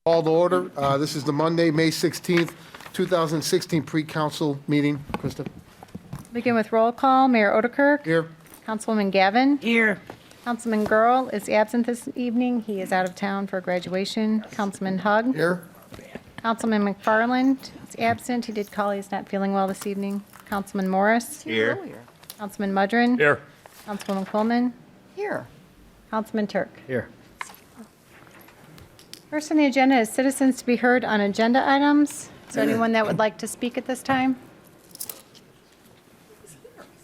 Call to order. This is the Monday, May 16th, 2016 pre-council meeting. Krista? Begin with roll call. Mayor Odekirk. Here. Councilwoman Gavin. Here. Councilman Girl is absent this evening. He is out of town for graduation. Councilman HUD. Here. Councilman McFarland is absent. He did call. He's not feeling well this evening. Councilman Morris. Here. Councilman Mudrin. Here. Councilwoman Coleman. Here. Councilman Turk. Here. First on the agenda is citizens to be heard on agenda items. Is there anyone that would like to speak at this time?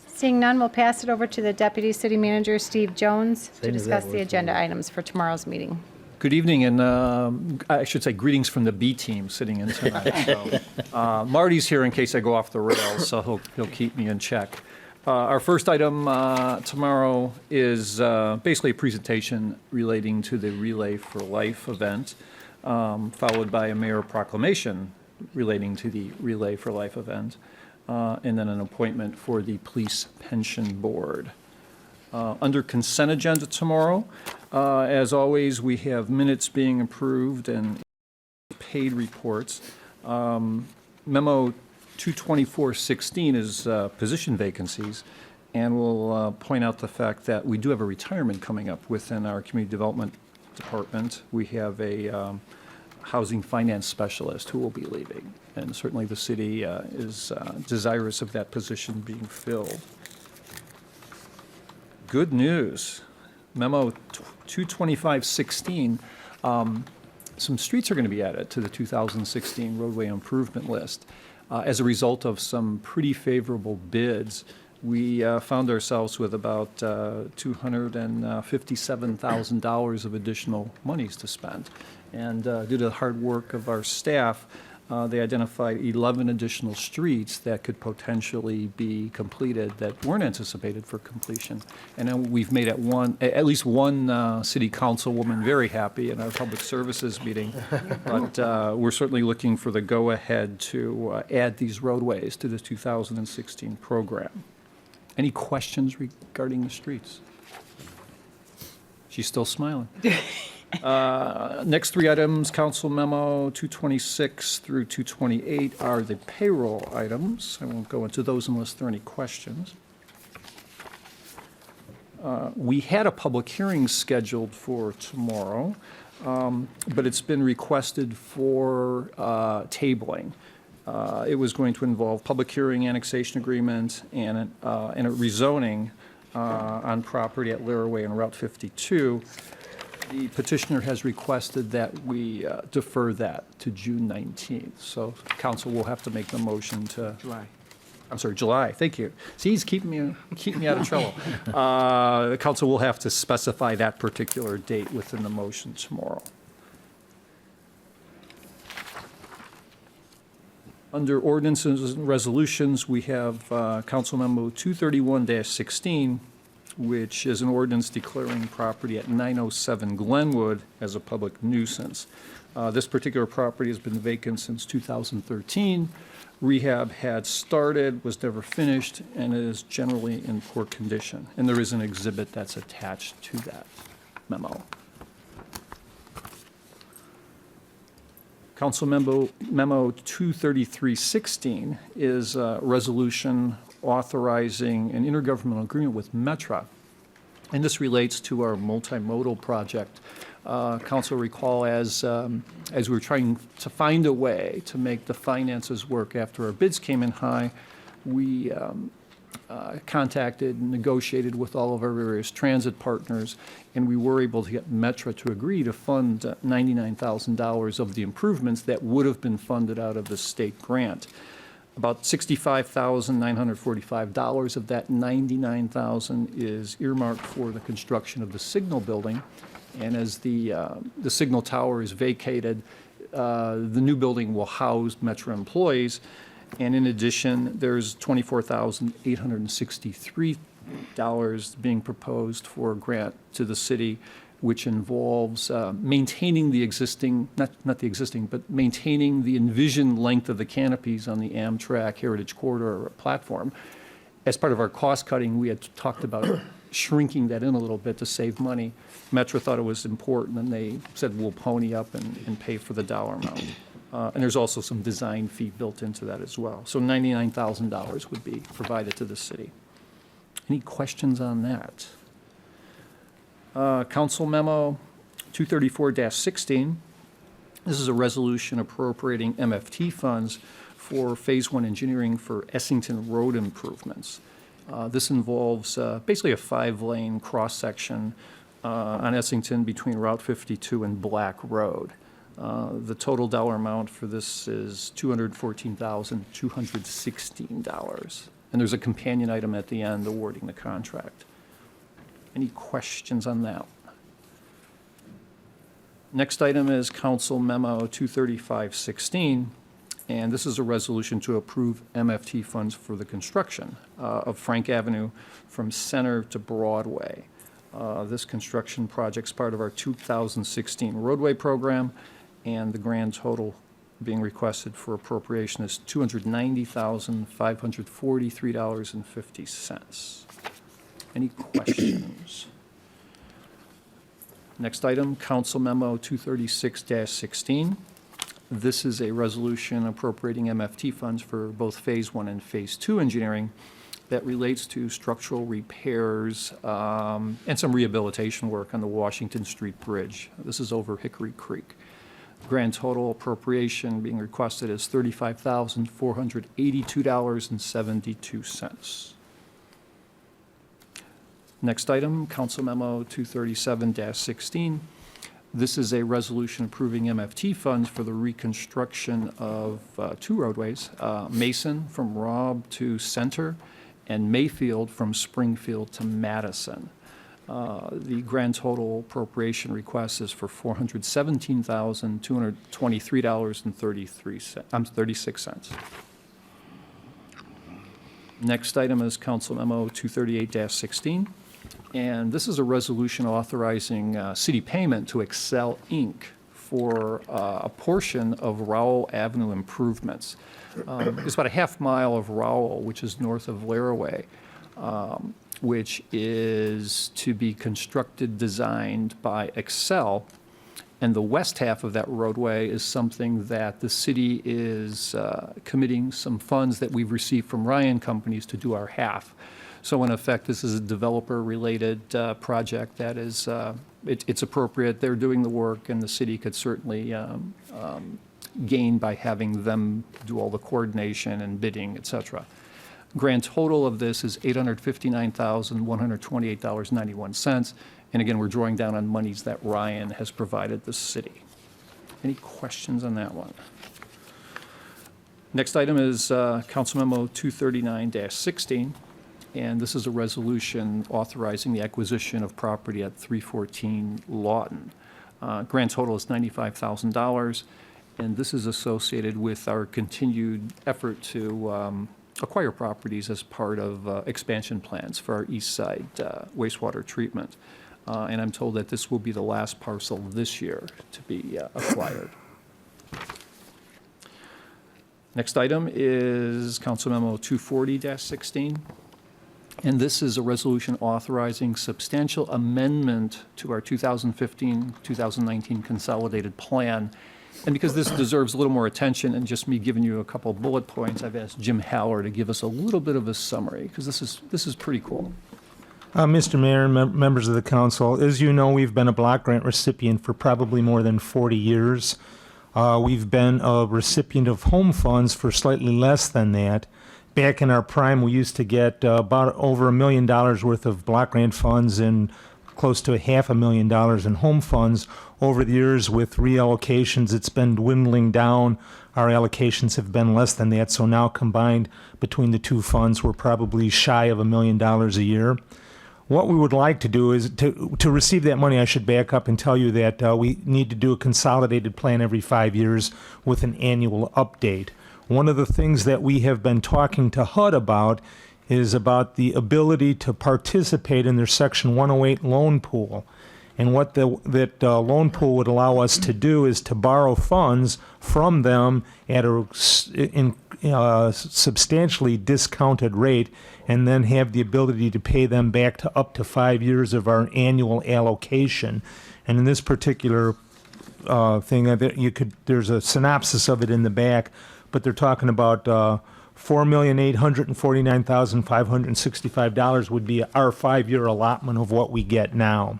Seeing none, we'll pass it over to the Deputy City Manager, Steve Jones, to discuss the agenda items for tomorrow's meeting. Good evening, and I should say greetings from the B team sitting in tonight. So, Marty's here in case I go off the rails, so he'll keep me in check. Our first item tomorrow is basically a presentation relating to the Relay for Life event, followed by a mayor proclamation relating to the Relay for Life event, and then an appointment for the Police Pension Board. Under consent agenda tomorrow, as always, we have minutes being approved and paid reports. Memo 22416 is position vacancies, and we'll point out the fact that we do have a retirement coming up within our community development department. We have a housing finance specialist who will be leaving, and certainly the city is desirous of that position being filled. Good news, memo 22516, some streets are going to be added to the 2016 roadway improvement list. As a result of some pretty favorable bids, we found ourselves with about $257,000 of additional monies to spend. And due to the hard work of our staff, they identified 11 additional streets that could potentially be completed that weren't anticipated for completion. And then we've made at least one city councilwoman very happy in our public services meeting. But we're certainly looking for the go-ahead to add these roadways to the 2016 program. Any questions regarding the streets? She's still smiling. Next three items, council memo 226 through 228 are the payroll items. I won't go into those unless there are any questions. We had a public hearing scheduled for tomorrow, but it's been requested for tabling. It was going to involve public hearing, annexation agreement, and a rezoning on property at Laraway and Route 52. The petitioner has requested that we defer that to June 19th. So council will have to make the motion to July. Thank you. See, he's keeping me out of trouble. The council will have to specify that particular date within the motion tomorrow. Under ordinances and resolutions, we have council memo 231-16, which is an ordinance declaring property at 907 Glenwood as a public nuisance. This particular property has been vacant since 2013. Rehab had started, was never finished, and is generally in poor condition. And there is an exhibit that's attached to that memo. Council memo 23316 is a resolution authorizing an intergovernmental agreement with Metra. And this relates to our multimodal project. Council recall as we were trying to find a way to make the finances work after our bids came in high, we contacted and negotiated with all of our various transit partners, and we were able to get Metra to agree to fund $99,000 of the improvements that would have been funded out of the state grant. About $65,945 of that $99,000 is earmarked for the construction of the signal building, and as the signal tower is vacated, the new building will house Metra employees. And in addition, there's $24,863 being proposed for a grant to the city, which involves maintaining the existing, not the existing, but maintaining the envisioned length of the canopies on the Amtrak Heritage Corridor platform. As part of our cost cutting, we had talked about shrinking that in a little bit to save money. Metra thought it was important, and they said, we'll pony up and pay for the dollar amount. And there's also some design fee built into that as well. So $99,000 would be provided to the city. Any questions on that? Council Memo 234-16. This is a resolution appropriating MFT funds for Phase 1 engineering for Essington Road improvements. This involves basically a 5-lane cross-section on Essington between Route 52 and Black Road. The total dollar amount for this is $214,216. And there's a companion item at the end awarding the contract. Any questions on that? Next item is Council Memo 235-16, and this is a resolution to approve MFT funds for the construction of Frank Avenue from Center to Broadway. This construction project's part of our 2016 roadway program, and the grand total being requested for appropriation is $290,543.50. Any questions? Next item, Council Memo 236-16. This is a resolution appropriating MFT funds for both Phase 1 and Phase 2 engineering that relates to structural repairs and some rehabilitation work on the Washington Street Bridge. This is over Hickory Creek. Grand total appropriation being requested is $35,482.72. Next item, Council Memo 237-16. This is a resolution approving MFT funds for the reconstruction of 2 roadways, Mason from Robb to Center and Mayfield from Springfield to Madison. The grand total appropriation request is for $417,223.36. Next item is Council Memo 238-16, and this is a resolution authorizing city payment to Excel Inc. for a portion of Rowell Avenue improvements. It's about a half mile of Rowell, which is north of Laraway, which is to be constructed, designed by Excel. And the west half of that roadway is something that the city is committing some funds that we've received from Ryan Companies to do our half. So in effect, this is a developer-related project that is, it's appropriate. They're doing the work, and the city could certainly gain by having them do all the coordination and bidding, et cetera. Grand total of this is $859,128.91. And again, we're drawing down on monies that Ryan has provided the city. Any questions on that one? Next item is Council Memo 239-16. And this is a resolution authorizing the acquisition of property at 314 Lawton. Grand total is $95,000. And this is associated with our continued effort to acquire properties as part of expansion plans for our east side wastewater treatment. And I'm told that this will be the last parcel this year to be acquired. Next item is Council Memo 240-16. And this is a resolution authorizing substantial amendment to our 2015-2019 consolidated plan. And because this deserves a little more attention and just me giving you a couple of bullet points, I've asked Jim Haller to give us a little bit of a summary, because this is pretty cool. Mr. Mayor and members of the council, as you know, we've been a block grant recipient for probably more than 40 years. We've been a recipient of home funds for slightly less than that. Back in our prime, we used to get about over $1 million worth of block grant funds and close to $500,000 in home funds. Over the years, with reallocations, it's been dwindling down. Our allocations have been less than that, so now combined between the two funds, we're probably shy of $1 million a year. What we would like to do is to receive that money. I should back up and tell you that we need to do a consolidated plan every 5 years with an annual update. One of the things that we have been talking to HUD about is about the ability to participate in their Section 108 loan pool. And what that loan pool would allow us to do is to borrow funds from them at a substantially discounted rate, and then have the ability to pay them back to up to 5 years of our annual allocation. And in this particular thing, there's a synopsis of it in the back, but they're talking about $4,849,565 would be our 5-year allotment of what we get now.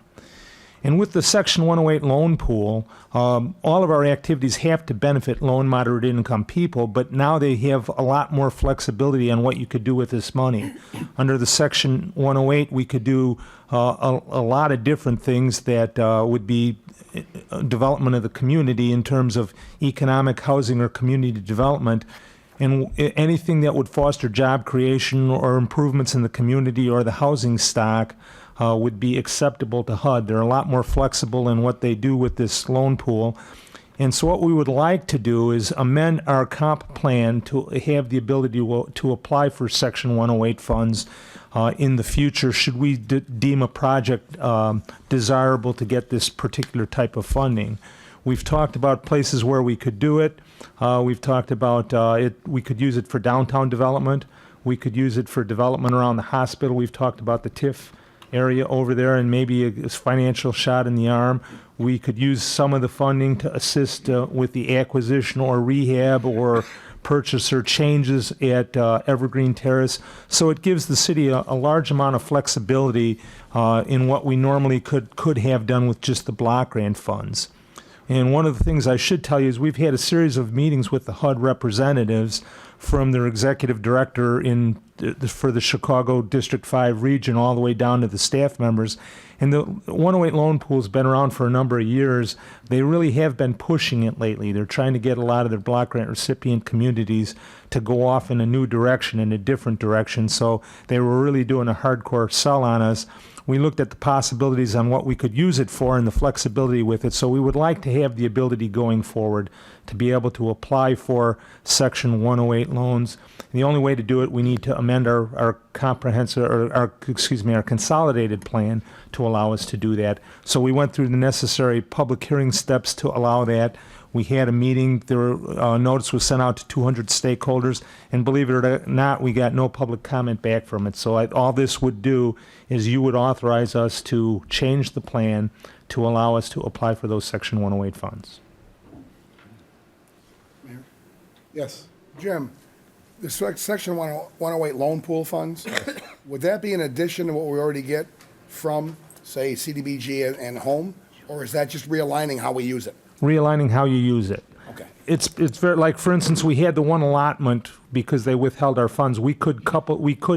And with the Section 108 loan pool, all of our activities have to benefit low and moderate income people, but now they have a lot more flexibility on what you could do with this money. Under the Section 108, we could do a lot of different things that would be development of the community in terms of economic, housing, or community development. And anything that would foster job creation or improvements in the community or the housing stock would be acceptable to HUD. They're a lot more flexible in what they do with this loan pool. And so what we would like to do is amend our comp plan to have the ability to apply for Section 108 funds in the future, should we deem a project desirable to get this particular type of funding. We've talked about places where we could do it. We've talked about we could use it for downtown development. We could use it for development around the hospital. We've talked about the TIF area over there and maybe a financial shot in the arm. We could use some of the funding to assist with the acquisition or rehab or purchase or changes at Evergreen Terrace. So it gives the city a large amount of flexibility in what we normally could have done with just the block grant funds. And one of the things I should tell you is we've had a series of meetings with the HUD representatives, from their executive director for the Chicago District 5 region all the way down to the staff members. And the 108 loan pool has been around for a number of years. They really have been pushing it lately. They're trying to get a lot of their block grant recipient communities to go off in a new direction, in a different direction. So they were really doing a hardcore sell on us. We looked at the possibilities on what we could use it for and the flexibility with it. So we would like to have the ability going forward to be able to apply for Section 108 loans. And the only way to do it, we need to amend our comprehensive, or our consolidated plan to allow us to do that. So we went through the necessary public hearing steps to allow that. We had a meeting, notice was sent out to 200 stakeholders, and believe it or not, we got no public comment back from it. So all this would do is you would authorize us to change the plan to allow us to apply for those Section 108 funds. Yes. Jim, the Section 108 loan pool funds, would that be in addition to what we already get from, say, CDBG and home, or is that just realigning how we use it? Realigning how you use it. Okay. It's very, like, for instance, we had the one allotment because they withheld our funds. We could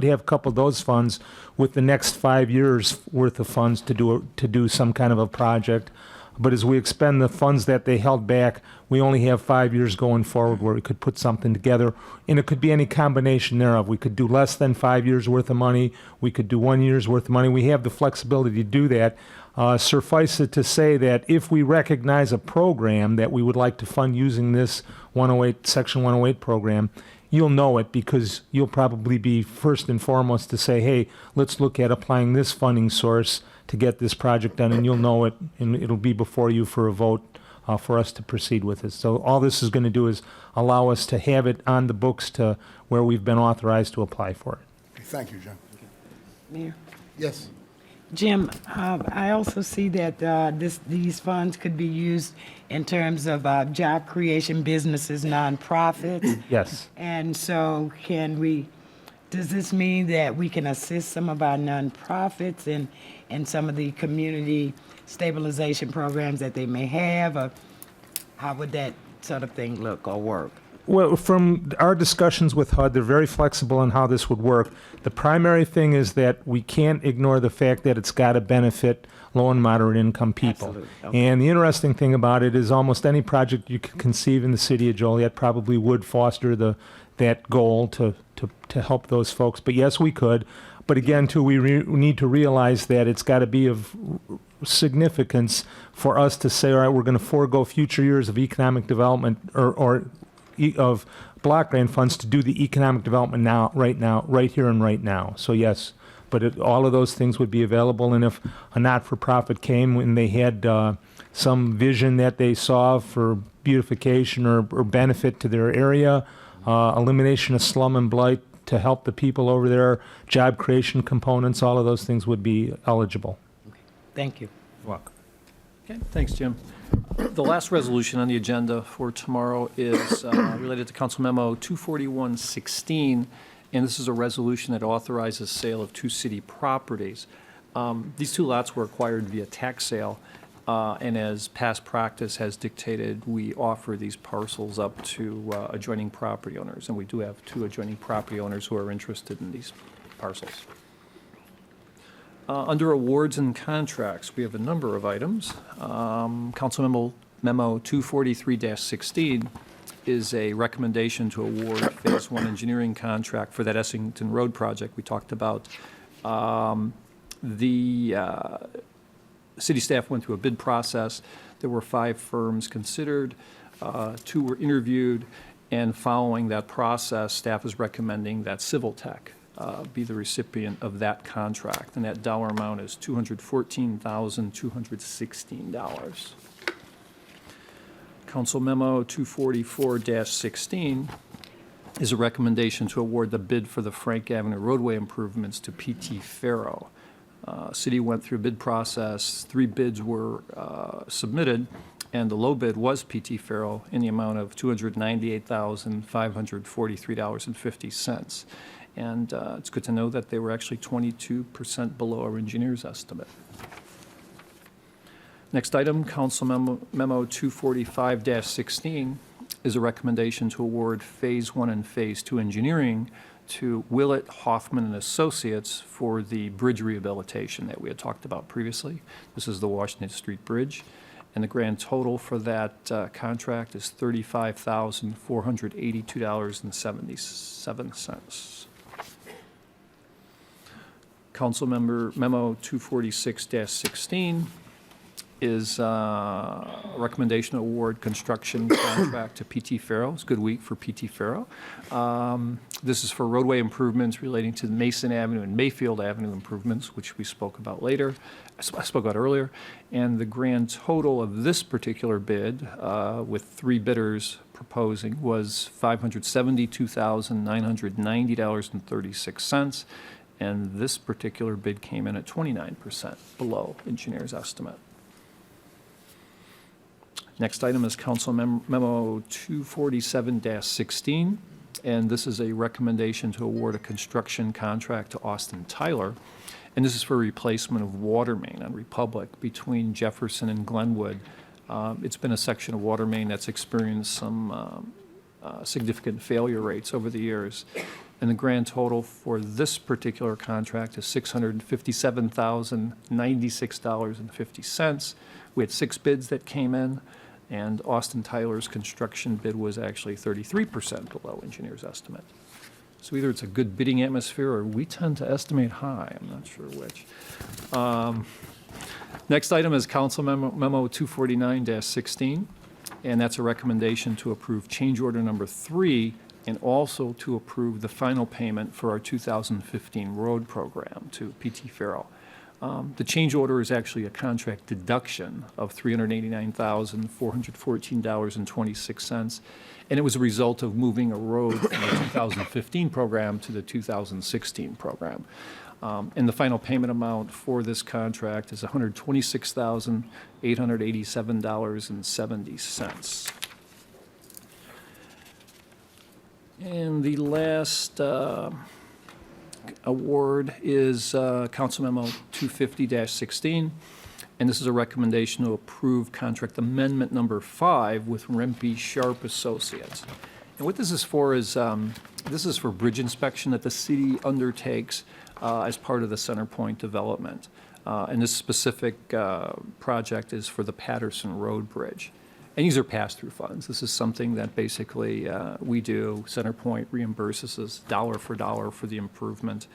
have coupled those funds with the next 5 years worth of funds to do some kind of a project. But as we expend the funds that they held back, we only have 5 years going forward where we could put something together. And it could be any combination thereof. We could do less than 5 years worth of money. We could do 1 year's worth of money. We have the flexibility to do that. Suffice it to say that if we recognize a program that we would like to fund using this Section 108 program, you'll know it because you'll probably be first and foremost to say, hey, let's look at applying this funding source to get this project done, and you'll know it, and it'll be before you for a vote for us to proceed with it. So all this is going to do is allow us to have it on the books to where we've been authorized to apply for it. Okay, thank you, Jim. Mayor. Yes. Jim, I also see that these funds could be used in terms of job creation, businesses, nonprofits. Yes. And so does this mean that we can assist some of our nonprofits in some of the community stabilization programs that they may have? Or how would that sort of thing look or work? Well, from our discussions with HUD, they're very flexible on how this would work. The primary thing is that we can't ignore the fact that it's got to benefit low and moderate income people. Absolutely. Okay. And the interesting thing about it is almost any project you could conceive in the city of Joliet probably would foster that goal to help those folks. But yes, we could. But again, too, we need to realize that it's got to be of significance for us to say, all right, we're going to forego future years of economic development or of block grant funds to do the economic development right here and right now. So yes, but all of those things would be available. And if a not-for-profit came and they had some vision that they saw for beautification or benefit to their area, elimination of slum and blight to help the people over there, job creation components, all of those things would be eligible. Thank you. Okay, thanks, Jim. The last resolution on the agenda for tomorrow is related to Council Memo 24116, and this is a resolution that authorizes sale of two city properties. These two lots were acquired via tax sale, and as past practice has dictated, we offer these parcels up to adjoining property owners, and we do have two adjoining property owners who are interested in these parcels. Under awards and contracts, we have a number of items. Council Memo 243-16 is a recommendation to award Phase 1 engineering contract for that Essington Road project we talked about. The city staff went through a bid process. There were 5 firms considered, 2 were interviewed, and following that process, staff is recommending that Civil Tech be the recipient of that contract, and that dollar amount is $214,216. Council Memo 244-16 is a recommendation to award the bid for the Frank Avenue roadway improvements to P.T. Farrow. City went through a bid process. 3 bids were submitted, and the low bid was P.T. Farrow in the amount of $298,543.50. And it's good to know that they were actually 22% below our engineer's estimate. Next item, Council Memo 245-16 is a recommendation to award Phase 1 and Phase 2 engineering to Willett, Hoffman and Associates for the bridge rehabilitation that we had talked about previously. This is the Washington Street Bridge, and the grand total for that contract is $35,482.77. Council Memo 246-16 is a recommendation to award construction contract to P.T. Farrow. It's a good week for P.T. Farrow. This is for roadway improvements relating to Mason Avenue and Mayfield Avenue improvements, which we spoke about earlier. And the grand total of this particular bid, with 3 bidders proposing, was $572,990.36. And this particular bid came in at 29% below engineer's estimate. Next item is Council Memo 247-16, and this is a recommendation to award a construction contract to Austin Tyler. And this is for replacement of water main on Republic between Jefferson and Glenwood. It's been a section of water main that's experienced some significant failure rates over the years. And the grand total for this particular contract is $657,096.50. We had 6 bids that came in, and Austin Tyler's construction bid was actually 33% below engineer's estimate. So either it's a good bidding atmosphere or we tend to estimate high. I'm not sure which. Next item is Council Memo 249-16, and that's a recommendation to approve change order number 3 and also to approve the final payment for our 2015 road program to P.T. Farrow. The change order is actually a contract deduction of $389,414.26, and it was a result of moving a road from the 2015 program to the 2016 program. And the final payment amount for this contract is $126,887.70. And the last award is Council Memo 250-16, and this is a recommendation to approve contract amendment number 5 with Rempe Sharp Associates. And what this is for is, this is for bridge inspection that the city undertakes as part of the Center Point development. And this specific project is for the Patterson Road Bridge. And these are pass-through funds. This is something that basically we do. Center Point reimburses us dollar for dollar for the improvement.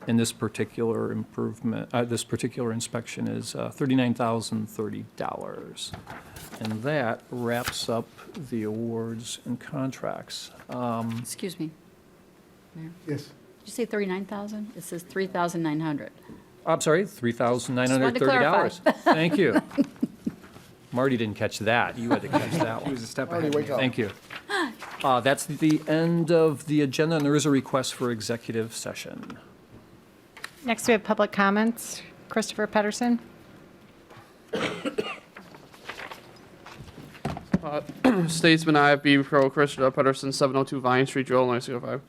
And this particular improvement, this particular inspection is $39,030. And that wraps up the awards and contracts. Excuse me. Mayor. Yes. you say 39,000? It says 3,900. I'm sorry, $3,930. Thank you. Marty didn't catch that. You had to catch that one. Marty, wake up. Thank you. That's the end of the agenda, and there is a request for executive session. Next, we have public comments. Christopher Pedersen. Statesman IFB Pro Christopher Pedersen, 702 Vine Street, Joel, 905.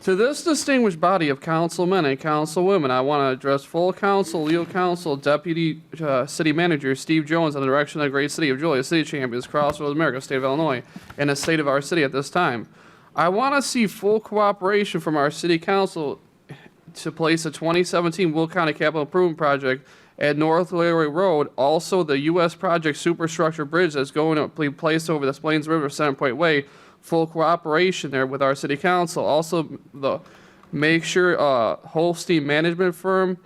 To this distinguished body of councilmen and councilwomen, I want to address full council, legal counsel, Deputy City Manager Steve Jones on the direction of the great city of Joliet, City Champions, Crossroads, America, State of Illinois, and the state of our city at this time. I want to see full cooperation from our city council to place a 2017 Will County Capital Improvement Project at North Railway Road. Also, the U.S. Project Superstructure Bridge that's going to be placed over the Splains River, 7-Point Way. Full cooperation there with our city council. Also, make sure Holstein Management Firm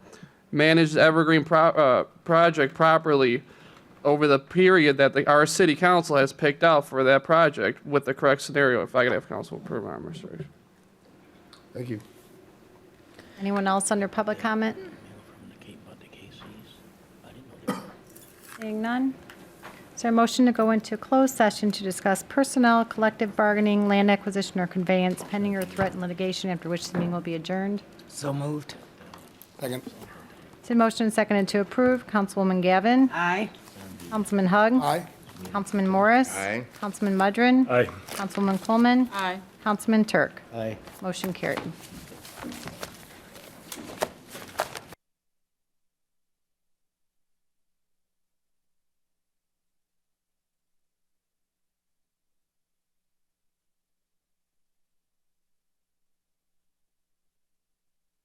managed the Evergreen project properly over the period that our city council has picked out for that project with the correct scenario. If I could have council approve my administration. Thank you. Anyone else under public comment? Seeing none. Is there a motion to go into closed session to discuss personnel, collective bargaining, land acquisition, or conveyance pending or threatened litigation, after which the meeting will be adjourned? So moved. Second. Is there a motion seconded to approve? Councilwoman Gavin? Aye. Councilman Hug? Aye. Councilman Morris? Aye. Councilman Mudrin? Aye. Councilman Coleman? Aye. Councilman Turk? Aye. Motion carried.